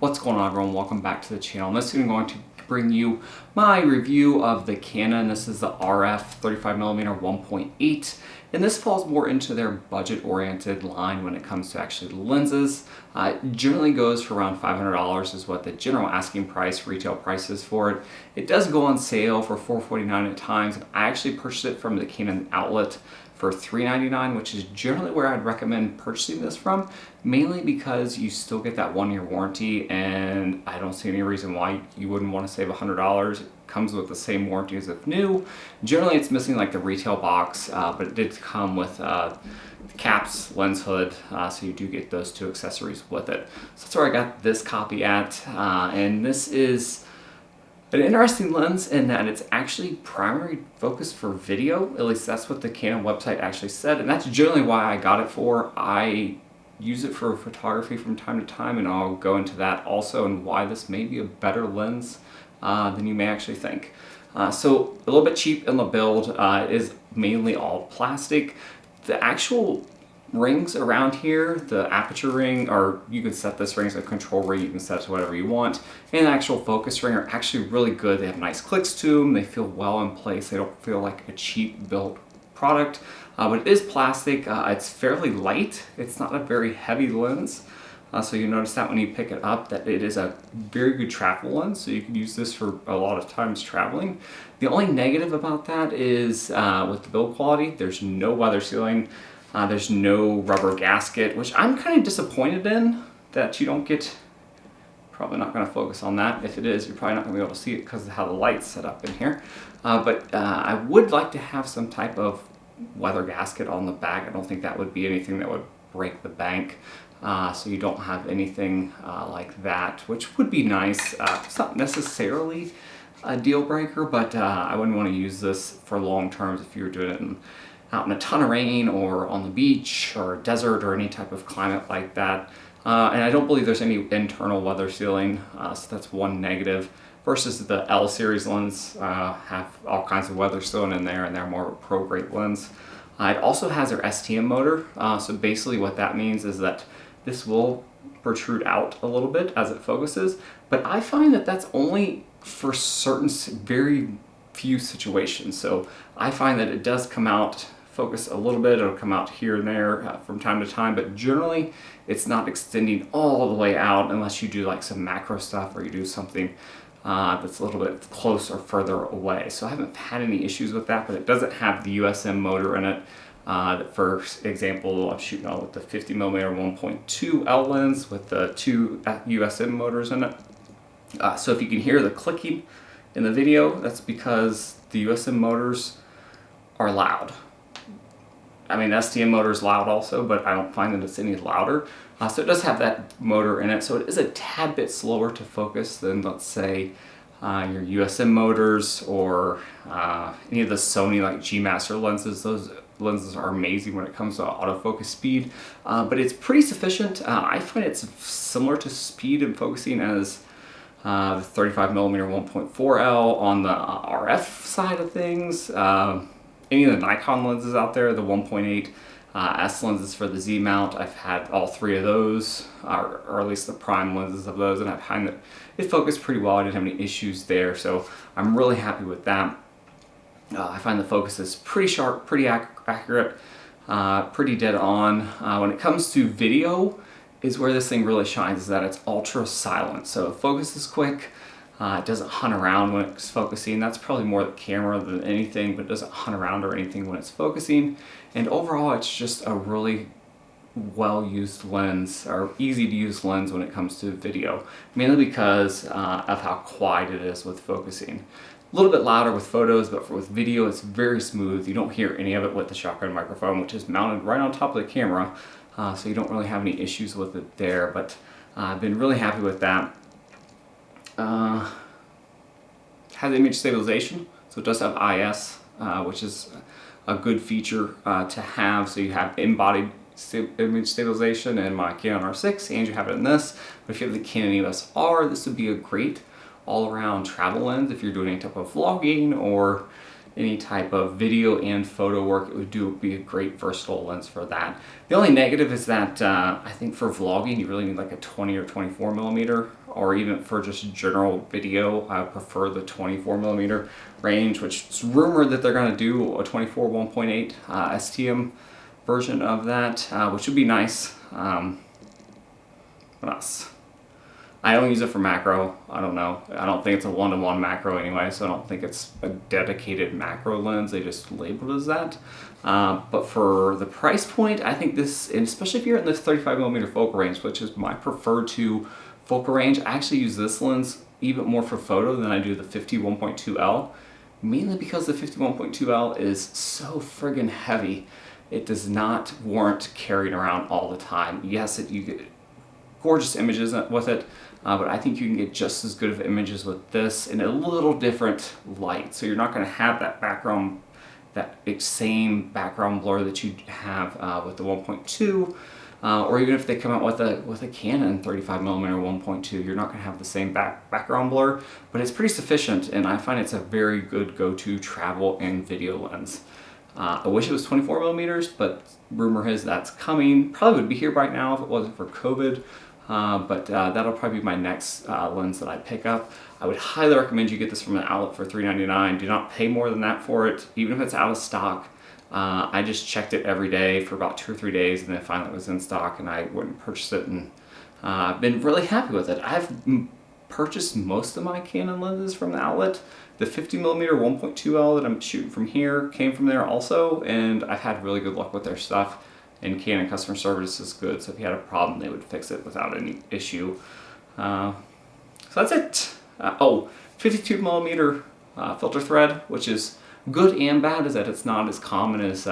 What's going on, everyone? Welcome back to the channel. In this video, I'm going to bring you my review of the Canon. This is the RF 35mm 1.8, and this falls more into their budget-oriented line when it comes to actually lenses. It generally goes for around $500 is what the general asking price, retail price is for it. It does go on sale for $449 at times. I actually purchased it from the Canon outlet for $399, which is generally where I'd recommend purchasing this from, mainly because you still get that 1-year warranty, and I don't see any reason why you wouldn't want to save $100. It comes with the same warranty as if new. Generally, it's missing like the retail box, but it did come with caps, lens hood, so you do get those two accessories with it. So that's where I got this copy at, and this is an interesting lens in that it's actually primary focus for video. At least that's what the Canon website actually said, and that's generally why I got it for. I use it for photography from time to time, and I'll go into that also and why this may be a better lens than you may actually think. So a little bit cheap in the build. It is mainly all plastic. The actual rings around here, the aperture ring, or you can set this ring as a control ring, you can set it to whatever you want, and the actual focus ring are actually really good. They have nice clicks to them, they feel well in place, they don't feel like a cheap built product, but it is plastic. It's fairly light, it's not a very heavy lens, so you notice that when you pick it up that it is a very good travel lens, so you can use this for a lot of times traveling. The only negative about that is with the build quality, there's no weather sealing. There's no rubber gasket, which I'm kind of disappointed in that you don't get. Probably not going to focus on that. If it is, you're probably not going to be able to see it because of how the light's set up in here. But I would like to have some type of weather gasket on the back. I don't think that would be anything that would break the bank. So you don't have anything like that, which would be nice. It's not necessarily a deal breaker, but I wouldn't want to use this for long terms if you were doing it out in a ton of rain or on the beach or desert or any type of climate like that. And I don't believe there's any internal weather sealing, so that's one negative. Versus the L series lens have all kinds of weather sealing in there, and they're more of a pro grade lens. It also has their STM motor, so basically what that means is that this will protrude out a little bit as it focuses, but I find that that's only for certain very few situations. So I find that it does come out, focus a little bit, it'll come out here and there from time to time, but generally it's not extending all the way out unless you do like some macro stuff or you do something that's a little bit close or further away. So I haven't had any issues with that, but it doesn't have the USM motor in it. For example, I'm shooting out with the 50mm 1.2 L lens with the two USM motors in it. So if you can hear the clicking in the video, that's because the USM motors are loud. I mean, the STM motor is loud also, but I don't find that it's any louder. So it does have that motor in it, so it is a tad bit slower to focus than, let's say, your USM motors or any of the Sony like G Master lenses. Those lenses are amazing when it comes to autofocus speed, but it's pretty sufficient. I find it's similar to speed and focusing as the 35mm 1.4L on the RF side of things. Any of the Nikon lenses out there, the 1.8 S lenses for the Z mount, I've had all three of those, or at least the prime lenses of those, and I find that it focused pretty well. I didn't have any issues there, so I'm really happy with that. I find the focus is pretty sharp, pretty accurate, pretty dead on. When it comes to video, is where this thing really shines, is that it's ultra silent. So focus is quick. It doesn't hunt around when it's focusing. That's probably more the camera than anything, but it doesn't hunt around or anything when it's focusing. And overall, it's just a really well-used lens, or easy-to-use lens when it comes to video, mainly because of how quiet it is with focusing. A little bit louder with photos, but with video, it's very smooth. You don't hear any of it with the shotgun microphone, which is mounted right on top of the camera, so you don't really have any issues with it there, but I've been really happy with that. Has image stabilization, so it does have IS, which is a good feature to have. So you have embodied image stabilization in my Canon R6, and you have it in this. But if you have the Canon EOS R, this would be a great all-around travel lens if you're doing any type of vlogging or any type of video and photo work, it would be a great versatile lens for that. The only negative is that I think for vlogging you really need like a 20 or 24 millimeter, or even for just general video I prefer the 24 millimeter range, which is rumored that they're going to do a 24 1.8 STM version of that, which would be nice. What else? I don't use it for macro. I don't know. I don't think it's a one-to-one macro anyway, so I don't think it's a dedicated macro lens. They just labeled it as that. But for the price point, I think this, and especially if you're in the 35 millimeter focal range, which is my preferred to focal range, I actually use this lens even more for photo than I do the 50 1.2L, mainly because the 50 1.2L is so friggin' heavy. It does not warrant carrying around all the time. Yes, you get gorgeous images with it, but I think you can get just as good of images with this in a little different light. So you're not going to have that background, that same background blur that you have with the 1.2, or even if they come out with a Canon 35mm 1.2, you're not going to have the same background blur, but it's pretty sufficient, and I find it's a very good go-to travel and video lens. I wish it was 24 millimeters, but rumor is that's coming. Probably would be here right now if it wasn't for COVID. But that'll probably be my next lens that I pick up. I would highly recommend you get this from an outlet for $3.99. Do not pay more than that for it, even if it's out of stock. I just checked it every day for about 2 or 3 days, and then finally it was in stock, and I went and purchased it, and I've been really happy with it. I've purchased most of my Canon lenses from the outlet. The 50mm 1.2L that I'm shooting from here came from there also, and I've had really good luck with their stuff. And Canon customer service is good, so if you had a problem, they would fix it without any issue. So that's it. 52mm filter thread, which is good and bad, is that it's not as common as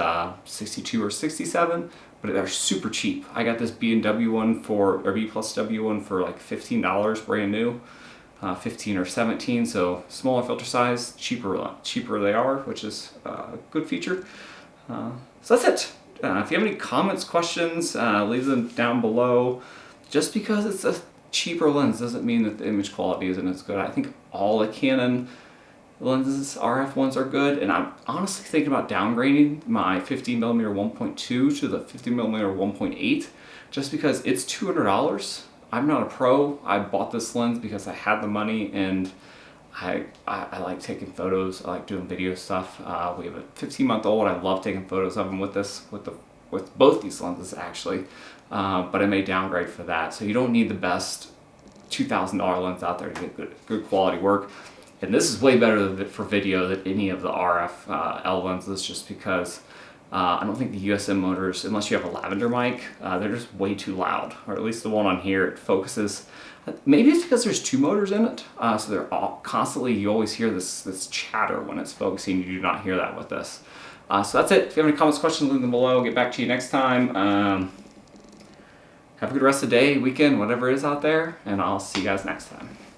62 or 67, but they're super cheap. I got this B&W one or B plus W one for like $15 brand new, 15 or 17, so smaller filter size, cheaper they are, which is a good feature. So that's it. If you have any comments, questions, leave them down below. Just because it's a cheaper lens doesn't mean that the image quality isn't as good. I think all the Canon lenses, RF ones, are good, and I'm honestly thinking about downgrading my 50mm 1.2 to the 50mm 1.8 just because it's $200. I'm not a pro. I bought this lens because I had the money, and I like taking photos. I like doing video stuff. We have a 15-month-old. I love taking photos of them with both these lenses actually, but I may downgrade for that. So you don't need the best $2,000 lens out there to get good quality work. And this is way better for video than any of the RF L lenses, just because I don't think the USM motors, unless you have a lavender mic, they're just way too loud. Or at least the one on here, it focuses. Maybe it's because there's 2 motors in it, so they're all constantly, you always hear this chatter when it's focusing. You do not hear that with this. So that's it. If you have any comments, questions, leave them below. I'll get back to you next time. Have a good rest of the day, weekend, whatever it is out there, and I'll see you guys next time.